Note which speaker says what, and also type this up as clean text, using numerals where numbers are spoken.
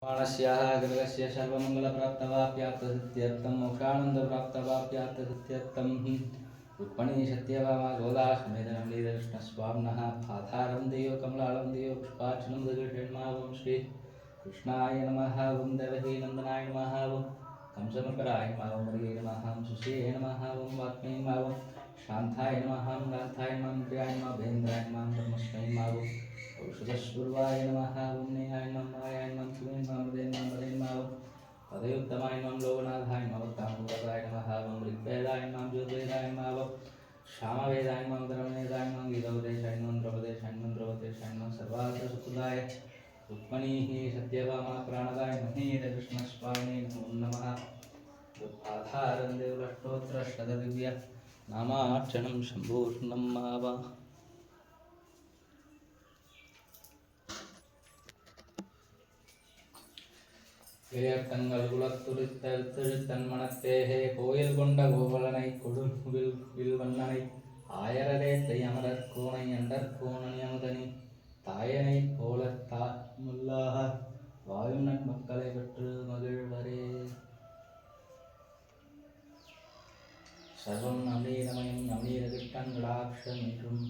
Speaker 1: मानस्याः गर्गस्य सर्वमङ्गलप्राप्तवाप्यार्थसिद्ध्यर्थं मोक्षानन्दप्राप्तवाप्यार्थसिद्ध्यर्थं रुक्मणी सत्यभामा गोदा समेतनं लीलकृष्णस्वामिनः पाधारं देयो कमलालं देयो पुष्पार्चनं दृढेन्मावं श्री कृष्णाय नमः ओं देवकी नन्दनाय नमः ओं कंसमकराय नमः ओं मरिये नमः ओं सुशीले नमः ओं वात्मे नमः ओं शान्ताय नमः ओं गान्धाय नमः प्रियाय नमः भेन्द्राय नमः धर्मस्मै नमः ओं औषधस्वरूपाय नमः ओं नेहाय नमः मायाय नमः सुमे नमः मदे नमः ओं पदयुक्तमाय नमः लोकनाथाय नमः कामवराय नमः ओं ऋग्वेदाय नमः यजुर्वेदाय नमः ओं सामवेदाय नमः धर्मवेदाय नमः गीतोपदेशाय नमः द्रौपदेशाय नमः द्रौपदेशाय नमः सर्वार्थसुखदाय रुक्मणी सत्यभामा प्राणदाय महेन्द्र कृष्णस्वामिने नमो नमः आधारं देवलट्टोत्तरशतदिव्य नामार्चनं शम्भूर्णं मावा இளையத்தங்கள் குலத்துரித்தன் மனத்தேகே கோயில் கொண்ட கோவலனை கொடுவில் வில்வண்ணனை ஆயரரே தையமரர் கோணை அண்டர் கோணனி அமுதனி தாயனை போல தாமுல்லாக வாயும் நன்மக்களை பெற்று மகிழ்வரே. சர்வம் நவீனமயம் நவீனகிட்டங்களாட்சம் என்றும்